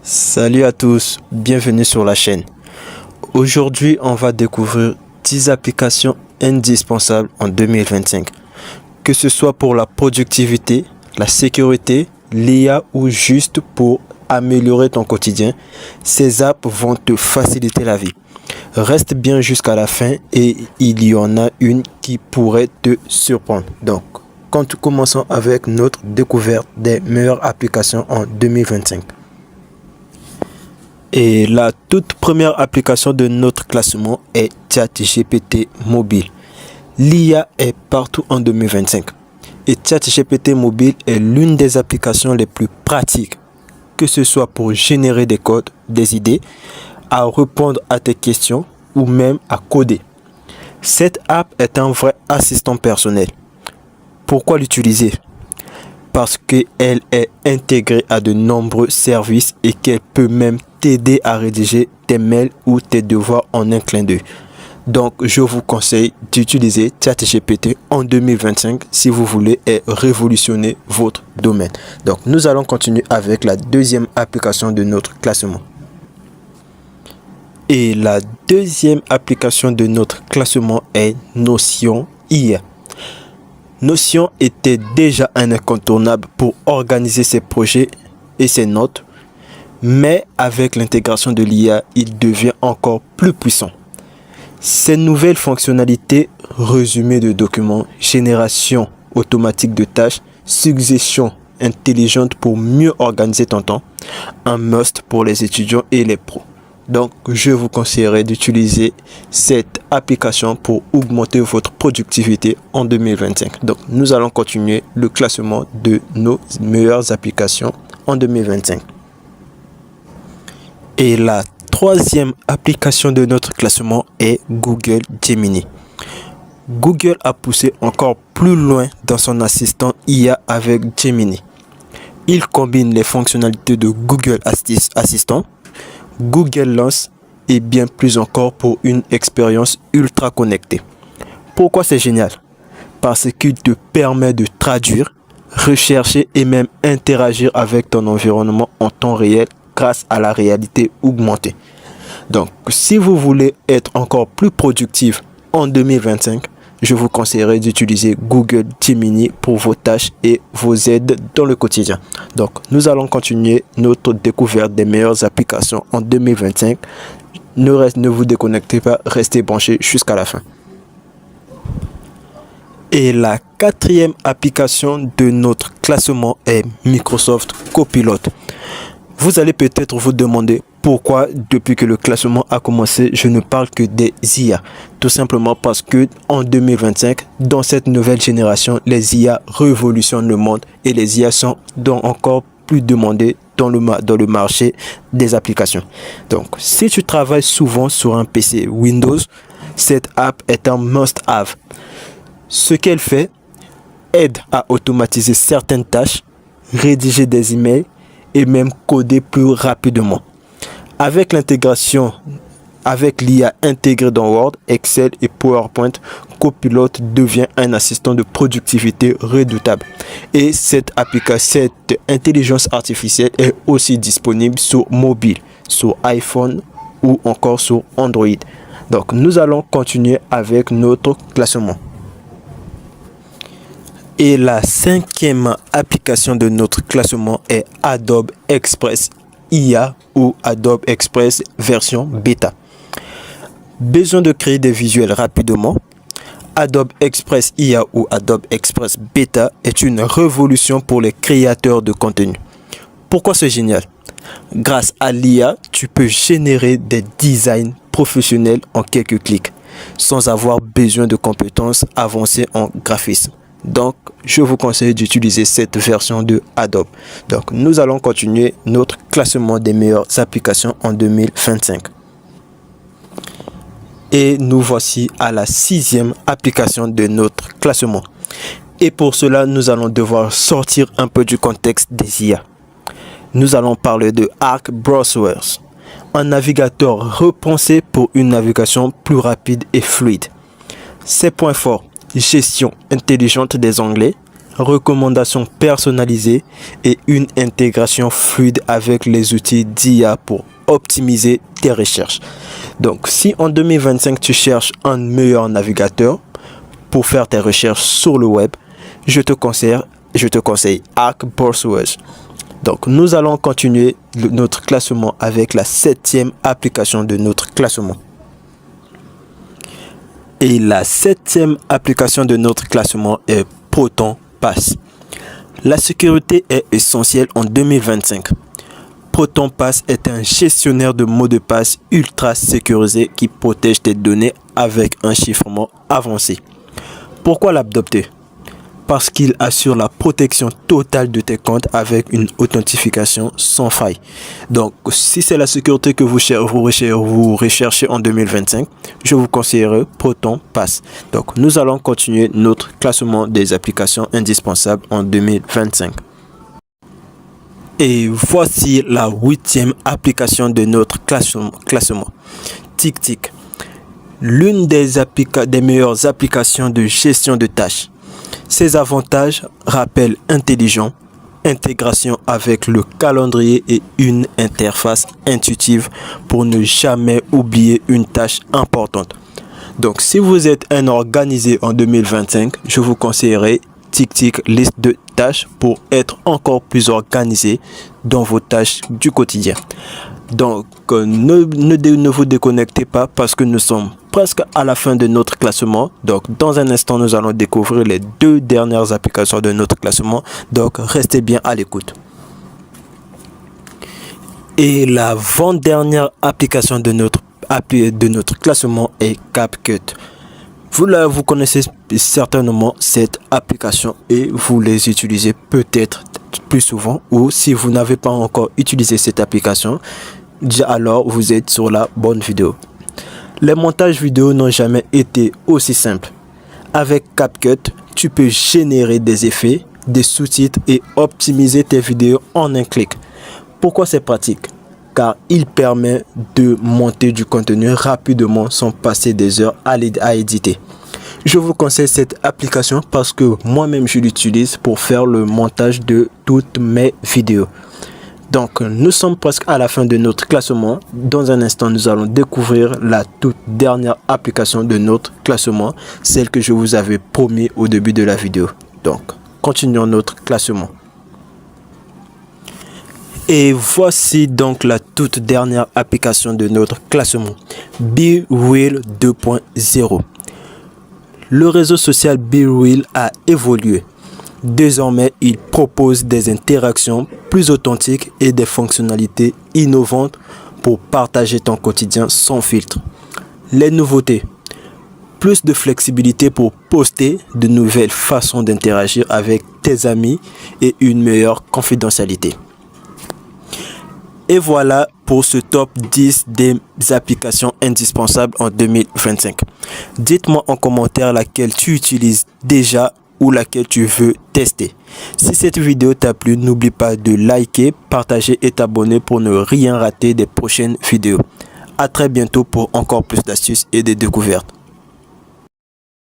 Salut à tous, bienvenue sur la chaîne. Aujourd'hui, on va découvrir 10 applications indispensables en 2025. Que ce soit pour la productivité, la sécurité, l'IA ou juste pour améliorer ton quotidien, ces apps vont te faciliter la vie. Reste bien jusqu'à la fin et il y en a une qui pourrait te surprendre. Donc, commençons avec notre découverte des meilleures applications en 2025. Et la toute première application de notre classement est ChatGPT Mobile. L'IA est partout en 2025. Et ChatGPT Mobile est l'une des applications les plus pratiques, que ce soit pour générer des codes, des idées, à répondre à tes questions ou même à coder. Cette app est un vrai assistant personnel. Pourquoi l'utiliser? Parce qu'elle est intégrée à de nombreux services et qu'elle peut même t'aider à rédiger tes mails ou tes devoirs en un clin d'œil. Donc, je vous conseille d'utiliser ChatGPT en 2025 si vous voulez révolutionner votre domaine. Donc, nous allons continuer avec la deuxième application de notre classement. Et la deuxième application de notre classement est Notion IA. Notion était déjà un incontournable pour organiser ses projets et ses notes, mais avec l'intégration de l'IA, il devient encore plus puissant. Ces nouvelles fonctionnalités, résumé de documents, génération automatique de tâches, suggestions intelligentes pour mieux organiser ton temps, un must pour les étudiants et les pros. Donc, je vous conseillerais d'utiliser cette application pour augmenter votre productivité en 2025. Donc, nous allons continuer le classement de nos meilleures applications en 2025. Et la troisième application de notre classement est Google Gemini. Google a poussé encore plus loin dans son assistant IA avec Gemini. Il combine les fonctionnalités de Google Assistant, Google Lens et bien plus encore pour une expérience ultra connectée. Pourquoi c'est génial? Parce qu'il te permet de traduire, rechercher et même interagir avec ton environnement en temps réel grâce à la réalité augmentée. Donc, si vous voulez être encore plus productif en 2025, je vous conseillerais d'utiliser Google Gemini pour vos tâches et vos aides dans le quotidien. Donc, nous allons continuer notre découverte des meilleures applications en 2025. Ne vous déconnectez pas, restez branchés jusqu'à la fin. Et la quatrième application de notre classement est Microsoft Copilot. Vous allez peut-être vous demander pourquoi depuis que le classement a commencé, je ne parle que des IA. Tout simplement parce que en 2025, dans cette nouvelle génération, les IA révolutionnent le monde et les IA sont donc encore plus demandées dans le marché des applications. Donc, si tu travailles souvent sur un PC Windows, cette app est un must-have. Ce qu'elle fait aide à automatiser certaines tâches, rédiger des emails et même coder plus rapidement. Avec l'intégration avec l'IA intégrée dans Word, Excel et PowerPoint, Copilot devient un assistant de productivité redoutable. Et cette intelligence artificielle est aussi disponible sur mobile, sur iPhone ou encore sur Android. Donc nous allons continuer avec notre classement. Et la cinquième application de notre classement est Adobe Express IA ou Adobe Express version bêta. Besoin de créer des visuels rapidement? Adobe Express IA ou Adobe Express bêta est une révolution pour les créateurs de contenu. Pourquoi c'est génial? Grâce à l'IA, tu peux générer des designs professionnels en quelques clics, sans avoir besoin de compétences avancées en graphisme. Donc, je vous conseille d'utiliser cette version de Adobe. Donc, nous allons continuer notre classement des meilleures applications en 2025. Et nous voici à la sixième application de notre classement. Et pour cela, nous allons devoir sortir un peu du contexte des IA. Nous allons parler de Arc Browsers, un navigateur repensé pour une navigation plus rapide et fluide. Ses points forts: gestion intelligente des onglets, recommandations personnalisées et une intégration fluide avec les outils d'IA pour optimiser tes recherches. Donc, si en 2025 tu cherches un meilleur navigateur pour faire tes recherches sur le web, je te conseille Arc-Boursewesh. Donc, nous allons continuer notre classement avec la 7e application de notre classement. Et la 7e application de notre classement est ProtonPass. La sécurité est essentielle en 2025. ProtonPass est un gestionnaire de mots de passe ultra sécurisé qui protège tes données avec un chiffrement avancé. Pourquoi l'adopter? Parce qu'il assure la protection totale de tes comptes avec une authentification sans faille. Donc, si c'est la sécurité que vous recherchez en 2025, je vous conseillerais ProtonPass. Donc, nous allons continuer notre classement des applications indispensables en 2025. Et voici la 8e application de notre classement. TickTick. L'une des meilleures applications de gestion de tâches. Ses avantages: rappel intelligent, intégration avec le calendrier et une interface intuitive pour ne jamais oublier une tâche importante. Donc, si vous êtes un organisé en 2025, je vous conseillerais TickTick liste de tâches pour être encore plus organisé dans vos tâches du quotidien. Donc, ne vous déconnectez pas parce que nous sommes presque à la fin de notre classement. Donc, dans un instant, nous allons découvrir les 2 dernières applications de notre classement. Donc, restez bien à l'écoute. Et la avant-dernière application de notre classement est CapCut. Vous connaissez certainement cette application et vous les utilisez peut-être plus souvent, ou si vous n'avez pas encore utilisé cette application, alors vous êtes sur la bonne vidéo. Les montages vidéo n'ont jamais été aussi simples. Avec CapCut, tu peux générer des effets, des sous-titres et optimiser tes vidéos en un clic. Pourquoi c'est pratique? Car il permet de monter du contenu rapidement sans passer des heures à éditer. Je vous conseille cette application parce que moi-même je l'utilise pour faire le montage de toutes mes vidéos. Donc, nous sommes presque à la fin de notre classement. Dans un instant, nous allons découvrir la toute dernière application de notre classement, celle que je vous avais promis au début de la vidéo. Donc, continuons notre classement. Et voici donc la toute dernière application de notre classement, BeReal 2.0. Le réseau social BeReal a évolué. Désormais, il propose des interactions plus authentiques et des fonctionnalités innovantes pour partager ton quotidien sans filtre. Les nouveautés: plus de flexibilité pour poster, de nouvelles façons d'interagir avec tes amis et une meilleure confidentialité. Et voilà pour ce top 10 des applications indispensables en 2025. Dites-moi en commentaire laquelle tu utilises déjà ou laquelle tu veux tester. Si cette vidéo t'a plu, n'oublie pas de liker, partager et t'abonner pour ne rien rater des prochaines vidéos. À très bientôt pour encore plus d'astuces et de découvertes.